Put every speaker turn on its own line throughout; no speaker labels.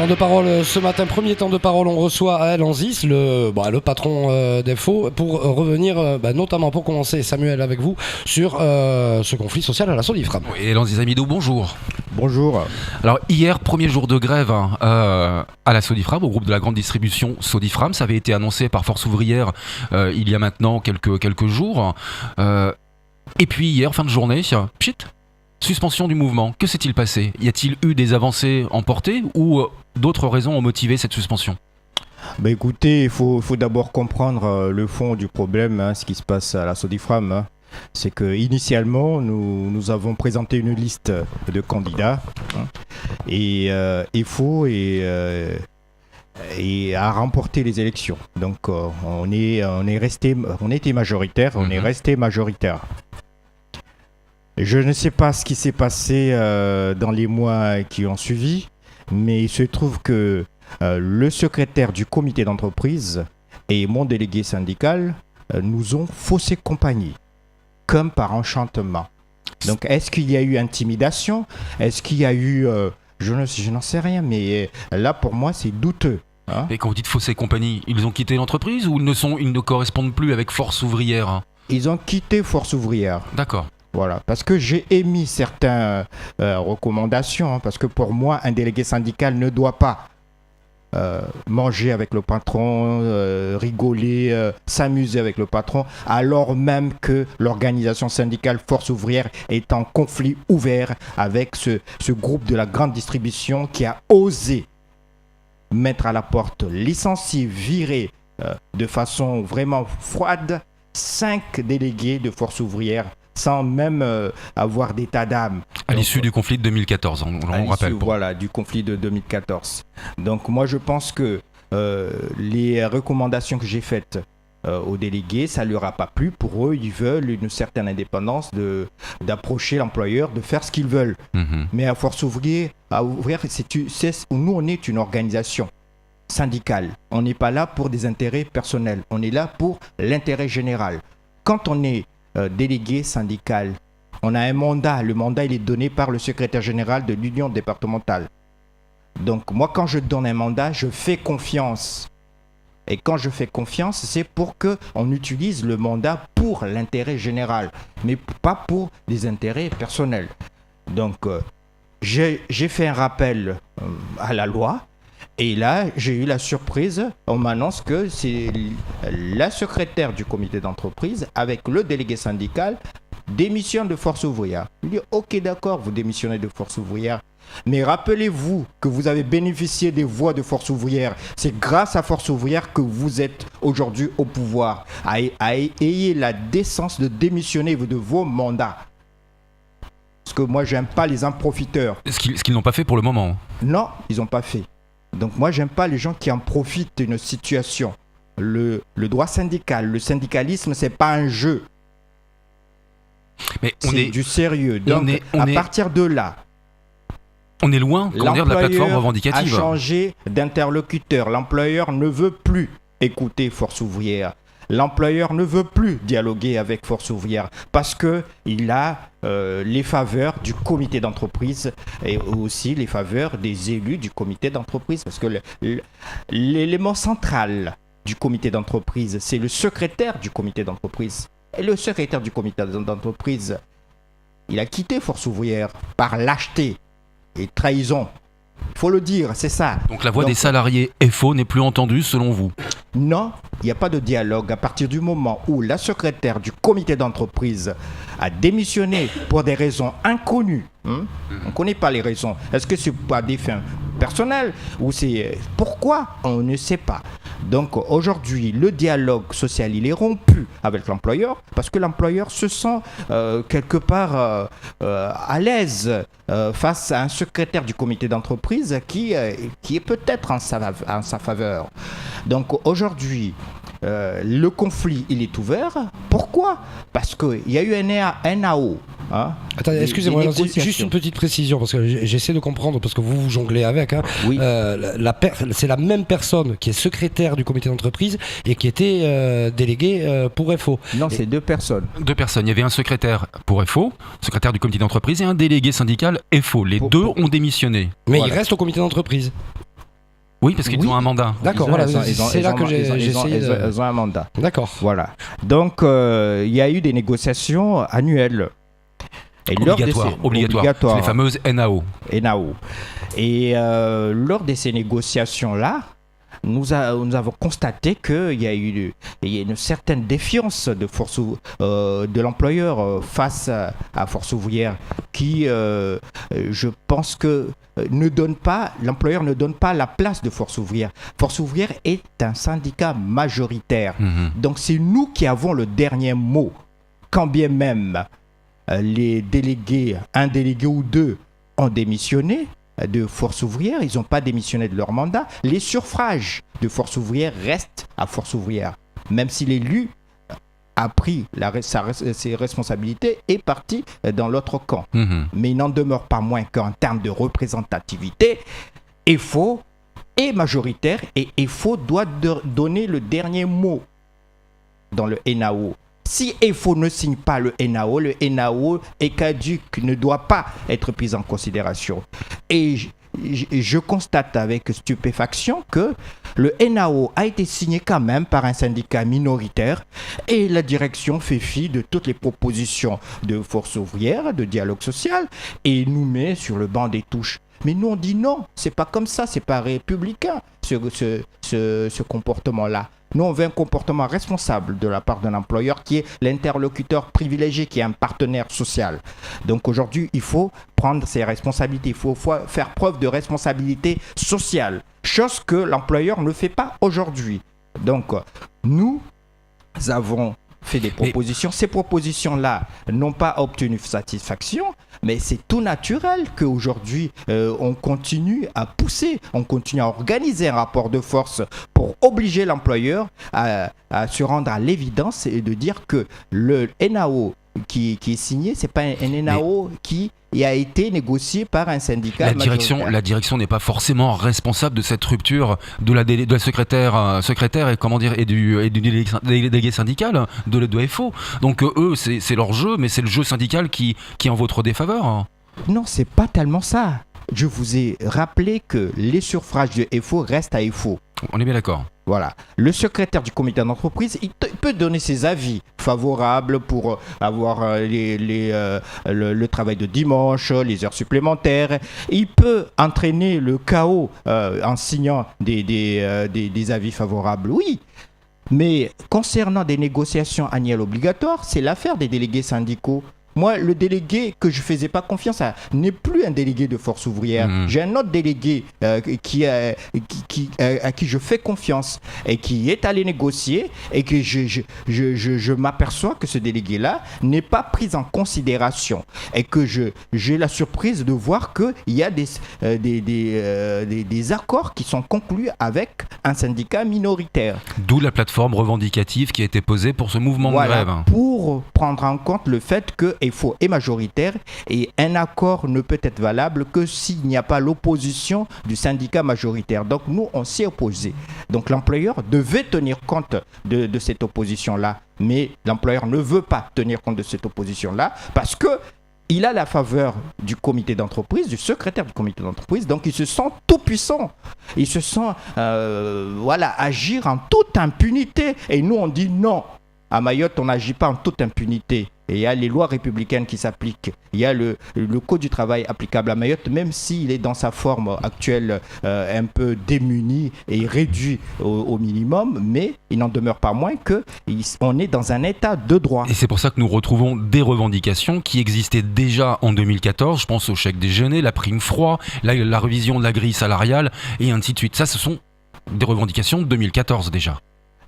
Temps de parole ce matin, premier temps de parole, on reçoit Aël Anzis, le patron d'EFO, pour revenir, notamment pour commencer, Samuel, avec vous, sur ce conflit social à la Sodifram.
Oui, Aël Anzis Amidou, bonjour.
Bonjour.
Alors hier, premier jour de grève à la Sodifram, au groupe de la grande distribution Sodifram, ça avait été annoncé par Force Ouvrière il y a maintenant quelques jours. Et puis hier, fin de journée, suspension du mouvement. Que s'est-il passé ? Y a-t-il eu des avancées emportées ou d'autres raisons ont motivé cette suspension ?
Écoutez, il faut d'abord comprendre le fond du problème, ce qui se passe à la Sodifram. C'est qu'initialement, nous avons présenté une liste de candidats et EFO et a remporté les élections. Donc on était majoritaire, on est resté majoritaire. Je ne sais pas ce qui s'est passé dans les mois qui ont suivi, mais il se trouve que le secrétaire du comité d'entreprise et mon délégué syndical nous ont faussé compagnie, comme par enchantement. Donc, est-ce qu'il y a eu intimidation ? Est-ce qu'il y a eu... je n'en sais rien, mais là, pour moi, c'est douteux.
Et quand vous dites faussé compagnie, ils ont quitté l'entreprise ou ils ne correspondent plus avec Force Ouvrière ?
Ils ont quitté Force Ouvrière.
D'accord.
Voilà, parce que j'ai émis certaines recommandations, parce que pour moi, un délégué syndical ne doit pas manger avec le patron, rigoler, s'amuser avec le patron, alors même que l'organisation syndicale Force Ouvrière est en conflit ouvert avec ce groupe de la grande distribution qui a osé mettre à la porte, licencier, virer de façon vraiment froide 5 délégués de Force Ouvrière sans même avoir d'état d'âme.
À l'issue du conflit de 2014, on rappelle.
Voilà, du conflit de 2014. Donc moi je pense que les recommandations que j'ai faites aux délégués, ça ne leur a pas plu. Pour eux, ils veulent une certaine indépendance d'approcher l'employeur, de faire ce qu'ils veulent. Mais à Force Ouvrière, nous on est une organisation syndicale. On n'est pas là pour des intérêts personnels. On est là pour l'intérêt général. Quand on est délégué syndical, on a un mandat. Le mandat, il est donné par le secrétaire général de l'union départementale. Donc, moi, quand je donne un mandat, je fais confiance. Et quand je fais confiance, c'est pour qu'on utilise le mandat pour l'intérêt général, mais pas pour des intérêts personnels. Donc, j'ai fait un rappel à la loi. Et là, j'ai eu la surprise, on m'annonce que c'est la secrétaire du comité d'entreprise avec le délégué syndical démissionne de Force Ouvrière. Je dis, ok, d'accord, vous démissionnez de Force Ouvrière, mais rappelez-vous que vous avez bénéficié des voix de Force Ouvrière. C'est grâce à Force Ouvrière que vous êtes aujourd'hui au pouvoir. Ayez la décence de démissionner de vos mandats. Parce que moi, j'aime pas les improfiteurs.
Ce qu'ils n'ont pas fait pour le moment.
Non, ils n'ont pas fait. Donc moi, j'aime pas les gens qui en profitent d'une situation. Le droit syndical, le syndicalisme, c'est pas un jeu.
Mais
c'est du sérieux. Donc à partir de là,
on est loin, de la plateforme revendicative.
A changé d'interlocuteur. L'employeur ne veut plus écouter Force Ouvrière. L'employeur ne veut plus dialoguer avec Force Ouvrière parce qu'il a les faveurs du comité d'entreprise et aussi les faveurs des élus du comité d'entreprise. Parce que l'élément central du comité d'entreprise, c'est le secrétaire du comité d'entreprise. Et le secrétaire du comité d'entreprise, il a quitté Force Ouvrière par lâcheté et trahison. Il faut le dire, c'est ça.
Donc la voix des salariés EFO n'est plus entendue selon vous ?
Non, il n'y a pas de dialogue. À partir du moment où la secrétaire du comité d'entreprise a démissionné pour des raisons inconnues, on ne connaît pas les raisons. Est-ce que c'est pas des fins personnelles ou c'est... Pourquoi ? On ne sait pas. Donc aujourd'hui, le dialogue social, il est rompu avec l'employeur parce que l'employeur se sent quelque part à l'aise face à un secrétaire du comité d'entreprise qui est peut-être en sa faveur. Donc aujourd'hui, le conflit, il est ouvert. Pourquoi ? Parce qu'il y a eu un NAO.
Attendez, excusez-moi, juste une petite précision, parce que j'essaie de comprendre, parce que vous jonglez avec.
Oui.
C'est la même personne qui est secrétaire du comité d'entreprise et qui était déléguée pour EFO.
Non, c'est 2 personnes.
2 personnes. Il y avait un secrétaire pour EFO, secrétaire du comité d'entreprise, et un délégué syndical EFO. Les deux ont démissionné.
Mais voilà. Il reste au comité d'entreprise.
Oui, parce qu'ils
Oui.
ont un mandat.
D'accord, voilà, c'est là que j'ai essayé de...
Ils ont un mandat.
D'accord.
Voilà. Donc, il y a eu des négociations annuelles. Et
Obligatoire. C'est les fameuses NAO.
Et lors de ces négociations-là, nous avons constaté qu'il y a une certaine défiance de l'employeur face à Force ouvrière qui, je pense que l'employeur ne donne pas la place de Force ouvrière. Force ouvrière est un syndicat majoritaire. Donc c'est nous qui avons le dernier mot. Quand bien même les délégués, un délégué ou deux, ont démissionné de Force ouvrière, ils n'ont pas démissionné de leur mandat. Les suffrages de Force ouvrière restent à Force ouvrière, même si l'élu a pris ses responsabilités et est parti dans l'autre camp. Mais il n'en demeure pas moins qu'en termes de représentativité, EFO est majoritaire et EFO doit donner le dernier mot dans le NAO. Si EFO ne signe pas le NAO est caduc, ne doit pas être pris en considération. Et je constate avec stupéfaction que le NAO a été signé quand même par un syndicat minoritaire et la direction fait fi de toutes les propositions de Force ouvrière, de dialogue social et nous met sur le banc des touches. Mais nous on dit non, c'est pas comme ça, c'est pas républicain ce comportement-là. Nous, on veut un comportement responsable de la part d'un employeur qui est l'interlocuteur privilégié, qui est un partenaire social. Donc aujourd'hui, il faut prendre ses responsabilités, il faut faire preuve de responsabilité sociale, chose que l'employeur ne fait pas aujourd'hui. Donc, nous avons fait des propositions. Ces propositions-là n'ont pas obtenu satisfaction, mais c'est tout naturel qu'aujourd'hui, on continue à pousser, on continue à organiser un rapport de force pour obliger l'employeur à se rendre à l'évidence et de dire que le NAO qui est signé, c'est pas un NAO qui a été négocié par un syndicat.
La direction n'est pas forcément responsable de cette rupture de la secrétaire et comment dire et du délégué syndical de FO. Donc eux, c'est leur jeu, mais c'est le jeu syndical qui est en votre défaveur.
Non, c'est pas tellement ça. Je vous ai rappelé que les suffrages de FO restent à FO.
On est bien d'accord.
Voilà. Le secrétaire du comité d'entreprise, il peut donner ses avis favorables pour avoir le travail de dimanche, les heures supplémentaires. Il peut entraîner le chaos en signant des avis favorables, oui. Mais concernant des négociations annuelles obligatoires, c'est l'affaire des délégués syndicaux. Moi, le délégué que je ne faisais pas confiance à n'est plus un délégué de Force ouvrière. J'ai un autre délégué à qui je fais confiance et qui est allé négocier et que je m'aperçois que ce délégué-là n'est pas pris en considération et que j'ai la surprise de voir qu'il y a des accords qui sont conclus avec un syndicat minoritaire.
D'où la plateforme revendicative qui a été posée pour ce mouvement de grève.
Pour prendre en compte le fait que FO est majoritaire et un accord ne peut être valable que s'il n'y a pas l'opposition du syndicat majoritaire. Donc nous, on s'y est opposé. Donc l'employeur devait tenir compte de cette opposition-là, mais l'employeur ne veut pas tenir compte de cette opposition-là parce que il a la faveur du comité d'entreprise, du secrétaire du comité d'entreprise, donc il se sent tout puissant. Il se sent agir en toute impunité. Et nous, on dit non. À Mayotte, on n'agit pas en toute impunité. Et il y a les lois républicaines qui s'appliquent. Il y a le code du travail applicable à Mayotte, même s'il est dans sa forme actuelle un peu démuni et réduit au minimum, mais il n'en demeure pas moins qu'on est dans un état de droit.
Et c'est pour ça que nous retrouvons des revendications qui existaient déjà en 2014. Je pense au chèque déjeuner, la prime froid, la révision de la grille salariale et ainsi de suite. Ça, ce sont des revendications de 2014 déjà.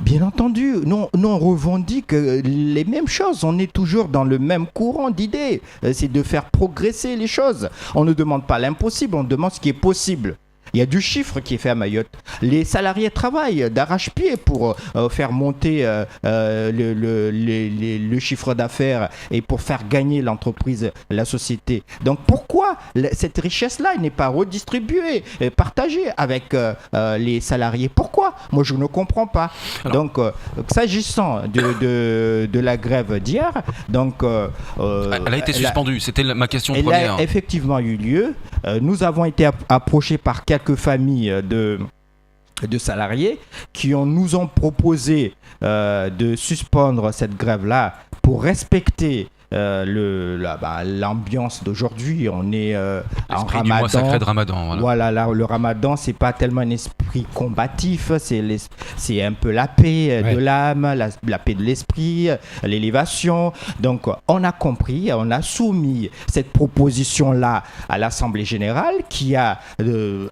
Bien entendu, nous on revendique les mêmes choses, on est toujours dans le même courant d'idées, c'est de faire progresser les choses. On ne demande pas l'impossible, on demande ce qui est possible. Il y a du chiffre qui est fait à Mayotte. Les salariés travaillent d'arrache-pied pour faire monter le chiffre d'affaires et pour faire gagner l'entreprise, la société. Donc pourquoi cette richesse-là n'est pas redistribuée, partagée avec les salariés? Pourquoi? Moi, je ne comprends pas. Alors, donc, s'agissant de la grève d'hier, donc...
elle a été suspendue, c'était ma question première.
Elle a effectivement eu lieu. Nous avons été approchés par quelques familles de salariés qui nous ont proposé de suspendre cette grève-là pour respecter l'ambiance d'aujourd'hui. On est en
L'esprit
Ramadan.
du mois sacré de Ramadan.
Voilà, là, le Ramadan, c'est pas tellement un esprit combatif, c'est un peu la paix de l'âme, la paix de l'esprit, l'élévation. Donc, on a compris, on a soumis cette proposition-là à l'Assemblée générale qui a,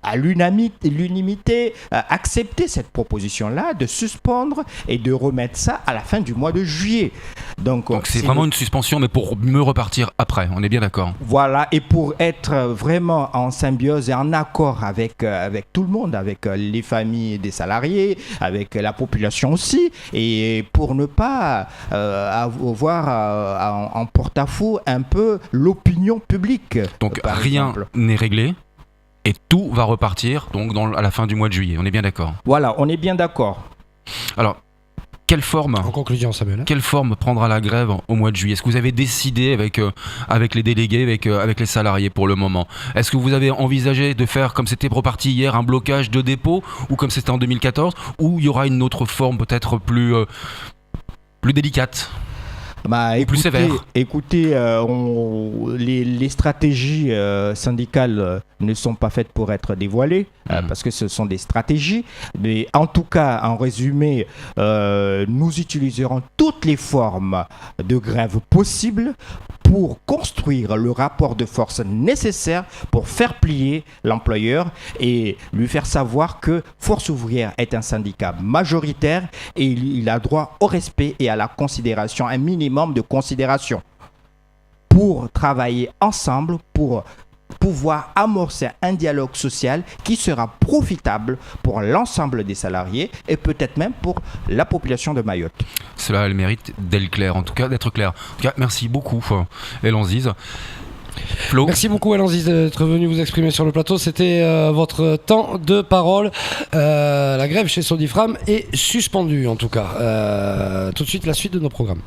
à l'unanimité, accepté cette proposition-là de suspendre et de remettre ça à la fin du mois de juillet. Donc
c'est vraiment une suspension, mais pour mieux repartir après, on est bien d'accord.
Voilà, et pour être vraiment en symbiose et en accord avec tout le monde, avec les familles des salariés, avec la population aussi, et pour ne pas avoir en porte-à-faux un peu l'opinion publique.
Donc rien n'est réglé et tout va repartir donc à la fin du mois de juillet, on est bien d'accord.
Voilà, on est bien d'accord.
Alors, quelle forme,
en conclusion, Samuel,
quelle forme prendra la grève au mois de juillet? Est-ce que vous avez décidé avec les délégués, avec les salariés pour le moment? Est-ce que vous avez envisagé de faire, comme c'était reparti hier, un blocage de dépôt, ou comme c'était en 2014, ou il y aura une autre forme peut-être plus délicate? Plus sévère.
Écoutez, les stratégies syndicales ne sont pas faites pour être dévoilées, parce que ce sont des stratégies. Mais en tout cas, en résumé, nous utiliserons toutes les formes de grève possibles pour construire le rapport de force nécessaire pour faire plier l'employeur et lui faire savoir que Force ouvrière est un syndicat majoritaire et il a droit au respect et à la considération, un minimum de considération, pour travailler ensemble, pour pouvoir amorcer un dialogue social qui sera profitable pour l'ensemble des salariés et peut-être même pour la population de Mayotte.
Cela a le mérite d'être clair, en tout cas. Merci beaucoup, Elan Ziz. Flo.
Merci beaucoup, Elan Ziz, d'être venu vous exprimer sur le plateau. C'était votre temps de parole. La grève chez Sodifram est suspendue, en tout cas. Tout de suite, la suite de nos programmes.